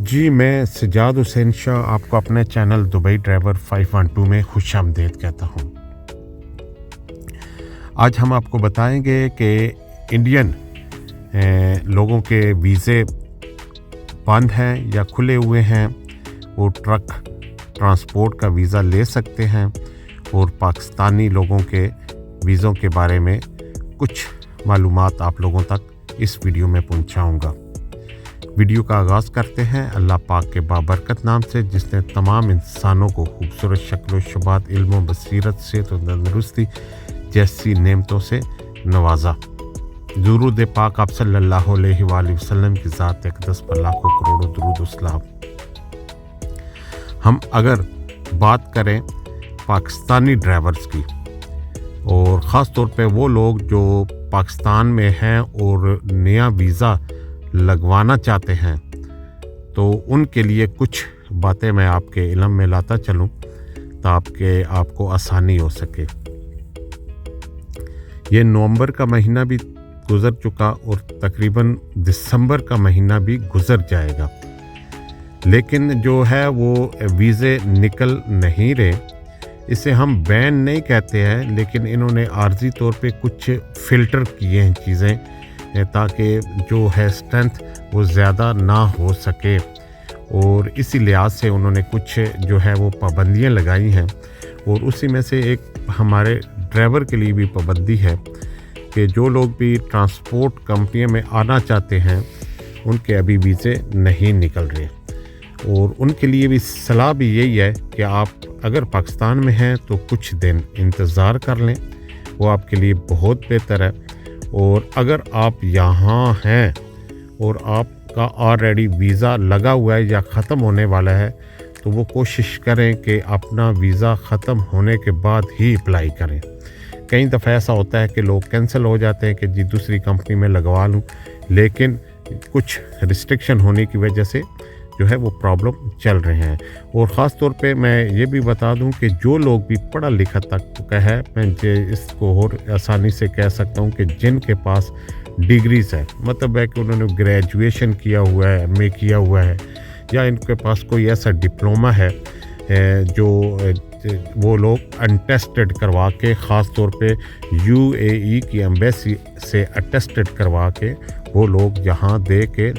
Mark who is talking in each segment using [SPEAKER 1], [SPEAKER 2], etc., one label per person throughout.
[SPEAKER 1] जी, मैं सज्जाद हुसैन शाह आपको अपने चैनल दुबई ड्राइवर 512 में खुशामदीद कहता हूँ। आज हम आपको बताएंगे कि इंडियन लोगों के वीज़े बंद हैं या खुले हुए हैं। वो ट्रक ट्रांसपोर्ट का वीज़ा ले सकते हैं और पाकिस्तानी लोगों के वीज़ों के बारे में कुछ मालूमात आप लोगों तक इस वीडियो में पहुँचाऊँगा। वीडियो का आगाज़ करते हैं अल्लाह पाक के बाबरकत नाम से, जिसने तमाम इंसानों को खूबसूरत शक्ल व शबात, इल्म व बसीरत से तो तंदरुस्ती जैसी नेमतों से नवाजा। दुरूद पाक आप सल्लल्लाहु अलैहि वसल्लम की ज़ात अक़दस पर लाखों करोड़ों दुरूद व सलाम। हम अगर बात करें पाकिस्तानी ड्राइवर्स की, और ख़ास तौर पे वो लोग जो पाकिस्तान में हैं और नया वीज़ा लगवाना चाहते हैं, तो उनके लिए कुछ बातें मैं आपके इल्म में लाता चलूं ताकि आपको आसानी हो सके। ये नवंबर का महीना भी गुज़र चुका और तकरीबन दिसंबर का महीना भी गुज़र जाएगा, लेकिन जो है वो वीज़े निकल नहीं रहे। इसे हम बैन नहीं कहते हैं, लेकिन इन्होंने आर्जी तौर पे कुछ फ़िल्टर किए हैं चीज़ें, ताकि जो है स्ट्रेंथ वो ज़्यादा ना हो सके, और इसी लिहाज से उन्होंने कुछ जो है वो पाबंदियां लगाई हैं। और उसी में से एक हमारे ड्राइवर के लिए भी पाबंदी है कि जो लोग भी ट्रांसपोर्ट कंपनी में आना चाहते हैं उनके अभी वीज़े नहीं निकल रहे, और उनके लिए भी सलाह भी यही है कि आप अगर पाकिस्तान में हैं तो कुछ दिन इंतज़ार कर लें, वो आपके लिए बहुत बेहतर है। और अगर आप यहाँ हैं और आपका ऑलरेडी वीज़ा लगा हुआ है या ख़त्म होने वाला है, तो वो कोशिश करें कि अपना वीज़ा ख़त्म होने के बाद ही अप्लाई करें। कई दफ़ा ऐसा होता है कि लोग कैंसिल हो जाते हैं कि जी दूसरी कंपनी में लगवा लूँ, लेकिन कुछ रिस्ट्रिक्शन होने की वजह से जो है वो प्रॉब्लम चल रहे हैं। और ख़ास तौर पे मैं ये भी बता दूं कि जो लोग भी पढ़ा लिखा तक है, मैं इसको और आसानी से कह सकता हूं कि जिनके पास डिग्रीज़ है, मतलब है कि उन्होंने ग्रेजुएशन किया हुआ है, एमए किया हुआ है, या इनके पास कोई ऐसा डिप्लोमा है जो वो लोग अनटेस्टेड करवा के, ख़ास तौर पे यूएई की एम्बेसी से अटेस्टेड करवा के वो लोग यहाँ दे के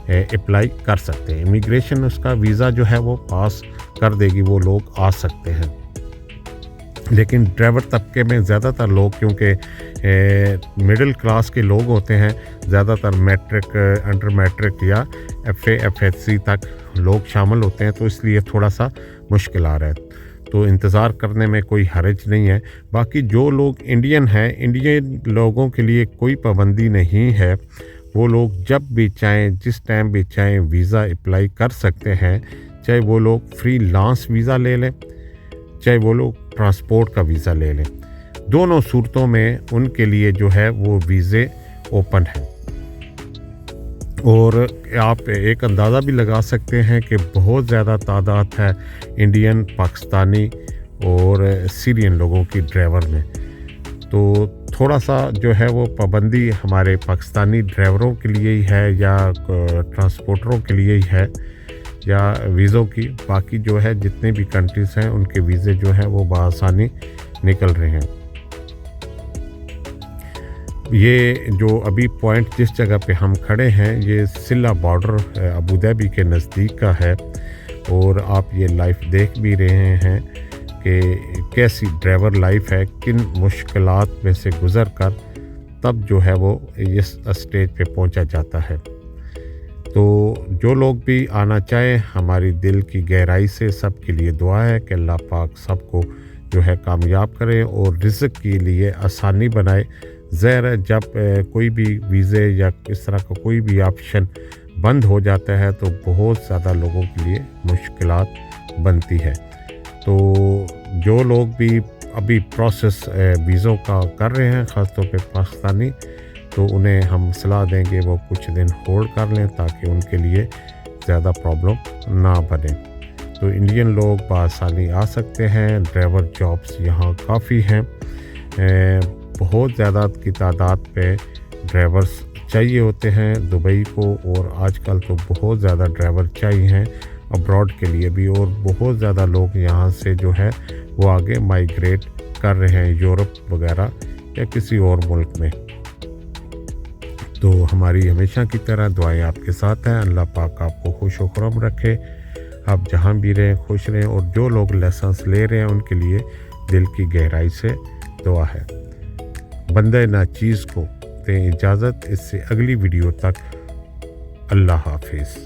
[SPEAKER 1] अप्लाई कर सकते हैं। इमिग्रेशन उसका वीज़ा जो है वो पास कर देगी, वो लोग आ सकते हैं। लेकिन ड्राइवर तबके में ज़्यादातर लोग, क्योंकि मिडिल क्लास के लोग होते हैं, ज़्यादातर मैट्रिक, अंडर मैट्रिक या एफए एफएससी तक लोग शामिल होते हैं, तो इसलिए थोड़ा सा मुश्किल आ रहा है। तो इंतज़ार करने में कोई हर्ज नहीं है। बाकी जो लोग इंडियन हैं, इंडियन लोगों के लिए कोई पाबंदी नहीं है। वो लोग जब भी चाहें, जिस टाइम भी चाहें वीज़ा अप्लाई कर सकते हैं, चाहे वो लोग फ्रीलांस वीज़ा ले लें, चाहे वो लोग ट्रांसपोर्ट का वीज़ा ले लें। दोनों सूरतों में उनके लिए जो है वो वीज़े ओपन हैं। और आप एक अंदाज़ा भी लगा सकते हैं कि बहुत ज़्यादा तादाद है इंडियन, पाकिस्तानी और सीरियन लोगों की ड्राइवर में। तो थोड़ा सा जो है वो पाबंदी हमारे पाकिस्तानी ड्राइवरों के लिए ही है या ट्रांसपोर्टरों के लिए ही है, या वीज़ों की। बाकी जो है जितने भी कंट्रीज़ हैं उनके वीज़े जो हैं वो बआसानी निकल रहे हैं। ये जो अभी पॉइंट जिस जगह पे हम खड़े हैं, ये सिल्ला बॉर्डर अबू धाबी के नज़दीक का है, और आप ये लाइव देख भी रहे हैं कि कैसी ड्राइवर लाइफ है, किन मुश्किलात में से गुज़र कर तब जो है वो इस स्टेज पे पहुंचा जाता है। तो जो लोग भी आना चाहें, हमारी दिल की गहराई से सबके लिए दुआ है कि अल्लाह पाक सबको जो है कामयाब करे और रिज़्क़ के लिए आसानी बनाए। ज़ाहिर है जब कोई भी वीज़े या इस तरह का कोई भी ऑप्शन बंद हो जाता है तो बहुत ज़्यादा लोगों के लिए मुश्किलात बनती है। तो जो लोग भी अभी प्रोसेस वीज़ों का कर रहे हैं, ख़ास तौर पे पाकिस्तानी, तो उन्हें हम सलाह देंगे वो कुछ दिन होल्ड कर लें ताकि उनके लिए ज़्यादा प्रॉब्लम ना बने। तो इंडियन लोग बआसानी आ सकते हैं। ड्राइवर जॉब्स यहाँ काफ़ी हैं, बहुत ज़्यादा की तादाद पे ड्राइवर्स چاہیے ہوتے ہیں دبئی کو، اور آج کل تو بہت زیادہ ڈرائیور چاہیے ہیں ابراڈ کے لیے بھی، اور بہت زیادہ لوگ یہاں سے جو ہے وہ آگے مائیگریٹ کر رہے ہیں یورپ وغیرہ یا کسی اور ملک میں۔ تو ہماری ہمیشہ کی طرح دعائیں آپ کے ساتھ ہیں۔ اللہ پاک آپ کو خوش و خرم رکھے، آپ جہاں بھی رہیں خوش رہیں، اور جو لوگ لیسنس لے رہے ہیں ان کے لیے دل کی گہرائی سے دعا ہے۔ بندہ ناچیز کو دیں اجازت، اس سے اگلی ویڈیو تک اللہ حافظ۔